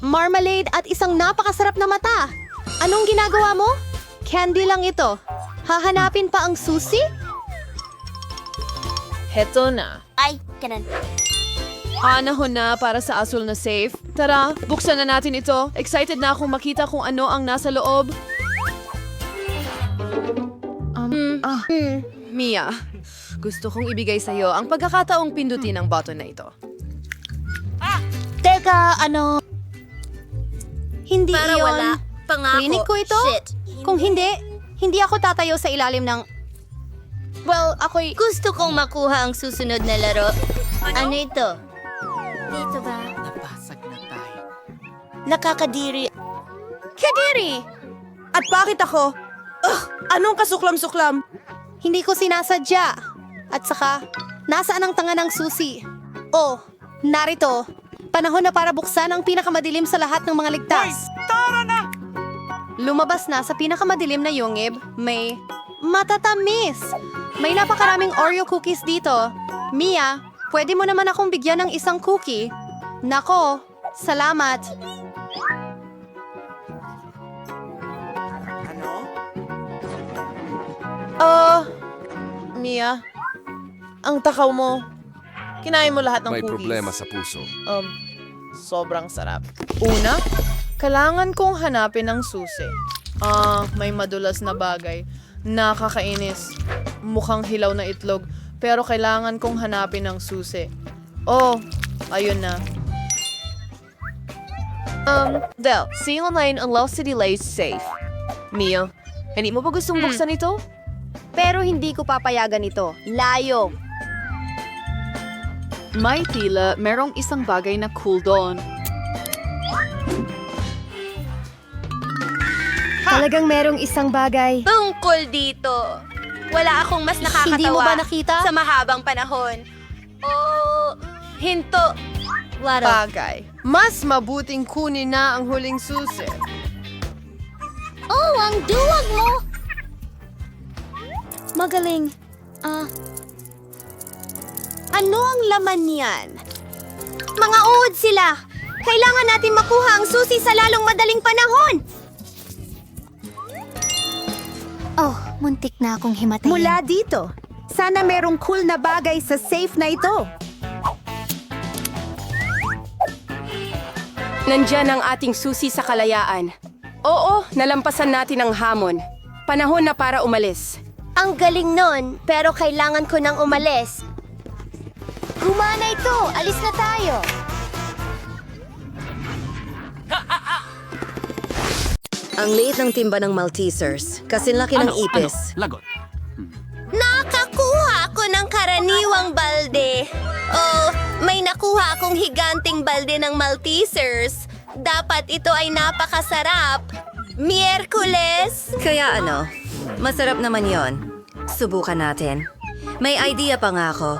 Marmalade at isang napakasarap na mata. Anong ginagawa mo? Candy lang ito. Hahanapin pa ang susi? Heto na. Ay, ganun. Panahon na para sa asul na safe. Tara, buksan na natin ito. Excited na akong makita kung ano ang nasa loob. Mia, gusto kong ibigay sa'yo ang pagkakataong pindutin ang button na ito. Teka, ano? Hindi Para iyon. wala. Pangako. Klinik ko ito? Shit. Kung hindi ako tatayo sa ilalim ng... Well, ako'y... Gusto kong makuha ang susunod na laro. Ano ito? Dito ba? Nabasag na tayo. Nakakadiri. Kadiri! At bakit ako? Anong kasuklam-suklam? Hindi ko sinasadya. At saka, nasaan ang tanga ng susi? Oh, narito. Panahon na para buksan ang pinakamadilim sa lahat ng mga ligtas. Lumabas na sa pinakamadilim na yungib, may matatamis. May napakaraming Oreo cookies dito. Mia, pwede mo naman akong bigyan ng isang cookie. Nako, salamat. Mia, ang takaw mo. Kinain mo lahat ng May cookies. problema sa puso. Sobrang sarap. Una, kailangan kong hanapin ang susi. May madulas na bagay. Nakakainis. Mukhang hilaw na itlog. Pero kailangan kong hanapin ang susi. Oh, ayun na. Del, see you online ang Lost City Lace safe. Mia, hindi mo ba gustong buksan ito? Pero hindi ko papayagan ito. Layo. May tila merong isang bagay na cool doon. Talagang merong isang bagay. Tungkol dito. Wala akong mas nakakatawa Hindi mo ba nakita? sa mahabang panahon. Oh, hinto. Bagay. Mas mabuting kunin na ang huling susi. Oh, ang duwag mo! Magaling. Ano ang laman niyan? Mga uod sila. Kailangan natin makuha ang susi sa lalong madaling panahon. Oh, muntik na akong himatayin. Mula dito. Sana merong cool na bagay sa safe na ito. Nandyan ang ating susi sa kalayaan. Oo, nalampasan natin ang hamon. Panahon na para umalis. Ang galing nun, pero kailangan ko nang umalis. Gumana ito! Alis na tayo! Ang liit ng timba ng Maltesers. Kasinlaki ng ipis. Nakakuha ako ng karaniwang balde. Oh, may nakuha akong higanting balde ng Maltesers. Dapat ito ay napakasarap. Miyerkules! Kaya ano, masarap naman yon. Subukan natin. May idea pa nga ako.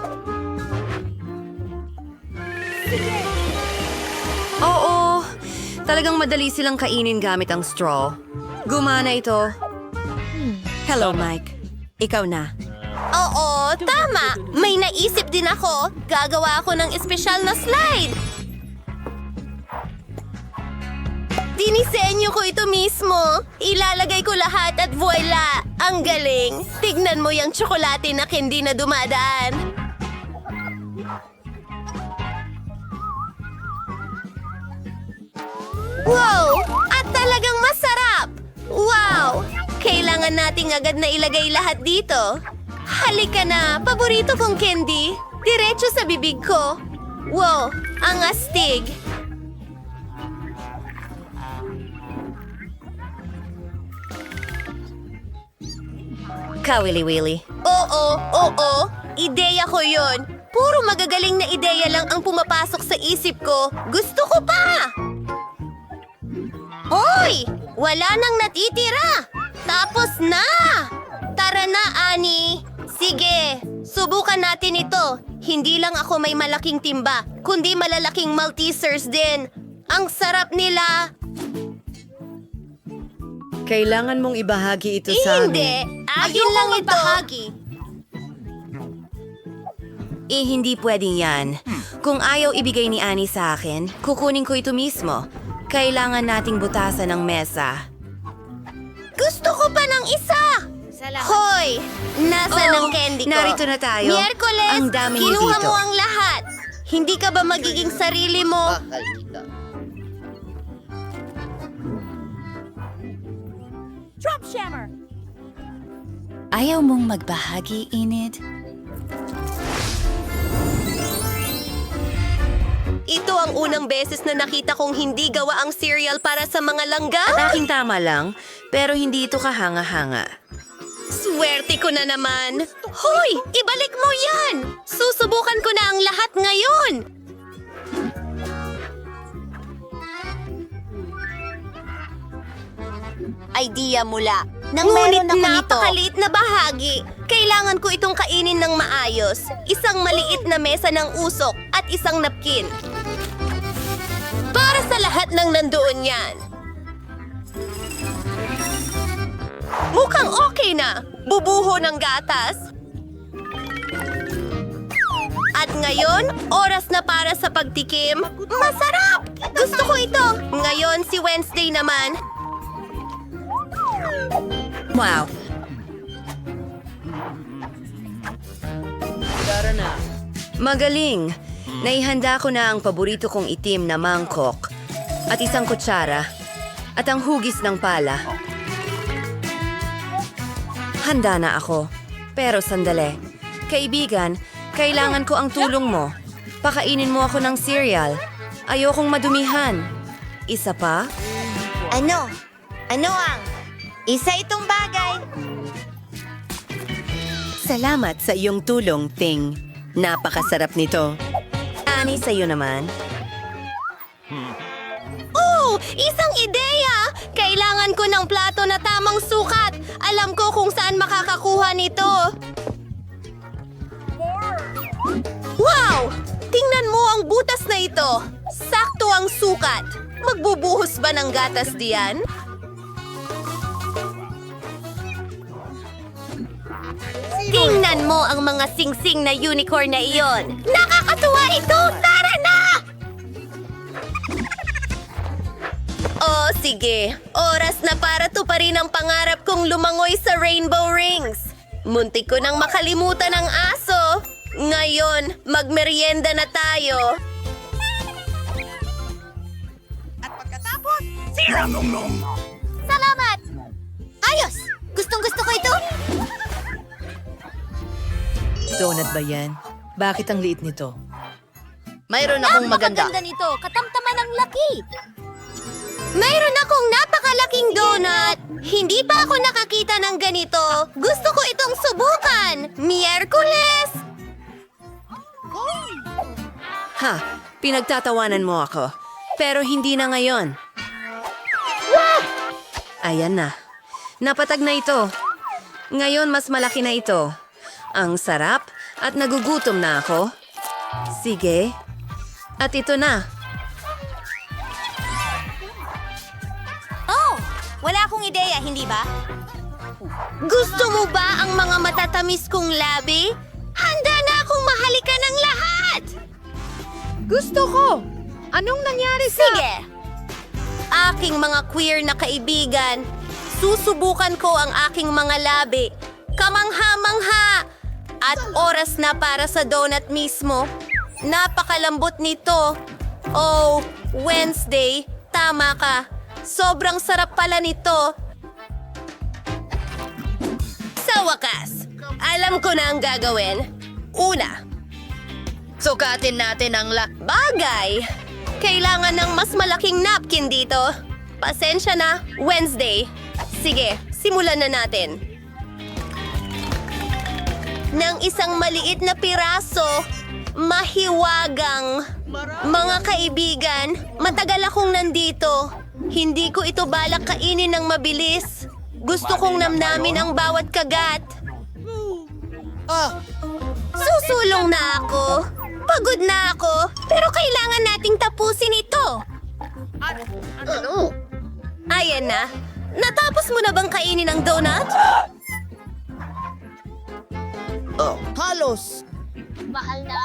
Oo, talagang madali silang kainin gamit ang straw. Gumana ito. Hello, Mike. Ikaw na. Oo, tama. May naisip din ako. Gagawa ako ng espesyal na slide. Dinisenyo ko ito mismo. Ilalagay ko lahat at voila! Ang galing. Tignan mo yung tsokolate na hindi na dumadaan. Wow! At talagang masarap! Wow! Kailangan nating agad na ilagay lahat dito. Halika na, paborito kong candy. Diretso sa bibig ko. Wow, ang astig. Kawili-wili. Oo. Ideya ko yon. Puro magagaling na ideya lang ang pumapasok sa isip ko. Gusto ko pa! Hoy! Wala nang natitira! Tapos na! Tara na, Ani! Sige, subukan natin ito. Hindi lang ako may malaking timba, kundi malalaking Maltesers din. Ang sarap nila! Kailangan mong ibahagi ito sa amin. Hindi! Akin lang ito! Hindi pwedeng yan. Kung ayaw ibigay ni Annie sa akin, kukunin ko ito mismo. Kailangan nating butasan ng mesa. Gusto ko pa ng isa! Hoy! Nasa ng candy ko? Narito na tayo. Miyerkules, Ang dami niyo kinuha dito. mo ang lahat. Hindi ka ba magiging sarili mo? Ayaw mong magbahagi, Enid? Ito ang unang beses na nakita kong hindi gawa ang cereal para sa mga langgam. Aking tama lang, pero hindi ito kahanga-hanga. Swerte ko na naman. Hoy! Ibalik mo yan! Susubukan ko na ang lahat ngayon! Idea mula. Ngunit napakaliit na bahagi. Kailangan ko itong kainin ng maayos. Isang maliit na mesa ng usok at isang napkin. Para sa lahat ng nandoon yan. Mukhang okay na. Bubuho ng gatas. At ngayon, oras na para sa pagtikim. Masarap! Gusto ko ito. Ngayon, si Wednesday naman. Wow. Tara na. Magaling. Naihanda ko na ang paborito kong itim na mangkok at isang kutsara at ang hugis ng pala. Handa na ako. Pero sandali. Kaibigan, kailangan ko ang tulong mo. Pakainin mo ako ng cereal. Ayokong madumihan. Isa pa? Ano? Ano ang? Isa itong bagay. Salamat sa iyong tulong, Ting. Napakasarap nito. Ani sa'yo naman. Oh! Isang ideya! Kailangan ko ng plato na tamang sukat. Alam ko kung saan makakakuha nito. Wow! Tingnan mo ang butas na ito. Sakto ang sukat. Magbubuhos ba ng gatas diyan? Tingnan mo ang mga singsing na unicorn na iyon. Nakakatuwa ito! Tara na! Oh, sige. Oras na para tuparin ang pangarap kong lumangoy sa Rainbow Rings. Muntik ko nang makalimutan ang aso. Ngayon, magmerienda na tayo. Salamat! Ayos! Gustong-gusto ko ito. Donut ba yan? Bakit ang liit nito? Mayroon akong maganda. Napakaganda nito. Katamtaman ang laki. Mayroon akong napakalaking donut. Hindi pa ako nakakita ng ganito. Gusto ko itong subukan. Miyerkules! Ha, pinagtatawanan mo ako. Pero hindi na ngayon. Ayan na. Napatag na ito. Ngayon mas malaki na ito. Ang sarap at nagugutom na ako. Sige. At ito na. Oh! Wala akong ideya, hindi ba? Gusto mo ba ang mga matatamis kong labi? Handa na akong mahalikan ng lahat! Gusto ko! Anong nangyari sa... Sige! Aking mga queer na kaibigan, susubukan ko ang aking mga labi. Kamangha-mangha! At oras na para sa donut mismo. Napakalambot nito. Oh, Wednesday, tama ka. Sobrang sarap pala nito. Sa wakas, alam ko na ang gagawin. Una, sukatin natin ang bagay. Kailangan ng mas malaking napkin dito. Pasensya na, Wednesday. Sige, simulan na natin. Ng isang maliit na piraso, mahiwagang. Mga kaibigan, matagal akong nandito. Hindi ko ito balak kainin ng mabilis. Gusto kong namnamin ang bawat kagat. Susulong na ako. Pagod na ako. Pero kailangan nating tapusin ito. Ayan na. Natapos mo na bang kainin ang donut? Halos!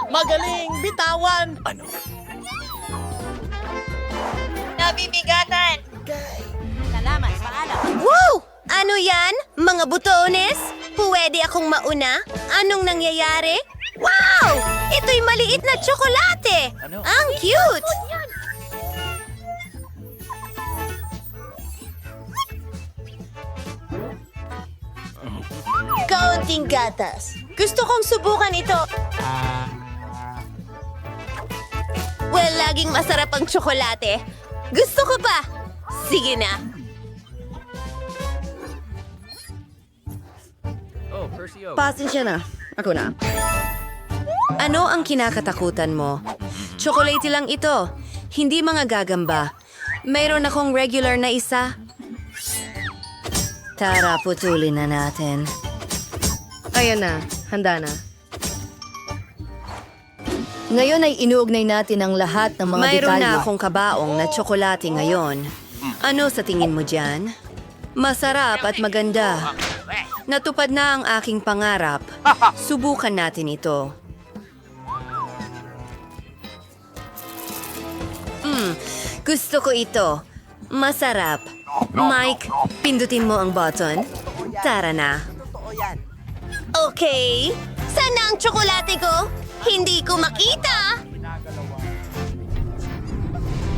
Magaling! Bitawan! Nabibigatan. Salamat, paalam. Wow! Ano yan? Mga butones? Pwede akong mauna? Anong nangyayari? Wow! Ito'y maliit na tsokolate! Ang cute! Kaunting gatas. Gusto kong subukan ito. Well, laging masarap ang tsokolate. Gusto ko pa. Sige na. Pasensya na. Ako na. Ano ang kinakatakutan mo? Tsokolate lang ito. Hindi mga gagamba. Mayroon akong regular na isa. Tara, putulin na natin. Ayan na, handa na. Ngayon ay inuugnay natin ang lahat ng mga Mayroon detalye. na akong kabaong na tsokolate ngayon. Ano sa tingin mo dyan? Masarap at maganda. Natupad na ang aking pangarap. Subukan natin ito. Gusto ko ito. Masarap. Mike, pindutin mo ang button. Tara na. Okay. Sana ang tsokolate ko? Hindi ko makita.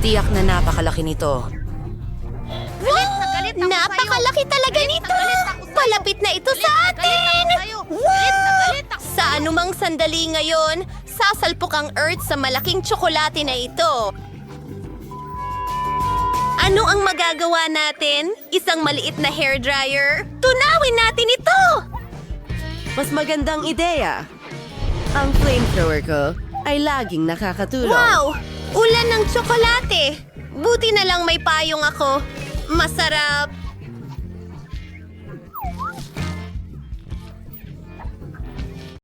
Tiyak na napakalaki nito. Napakalaki talaga nito! Palapit na ito sa atin! Sa anumang sandali ngayon, sasalpok ang Earth sa malaking tsokolate na ito. Ano ang magagawa natin? Isang maliit na hairdryer? Tunawin natin ito! Mas magandang ideya. Ang flamethrower ko ay laging nakakatulong. Wow! Ulan ng tsokolate! Buti na lang may payong ako. Masarap.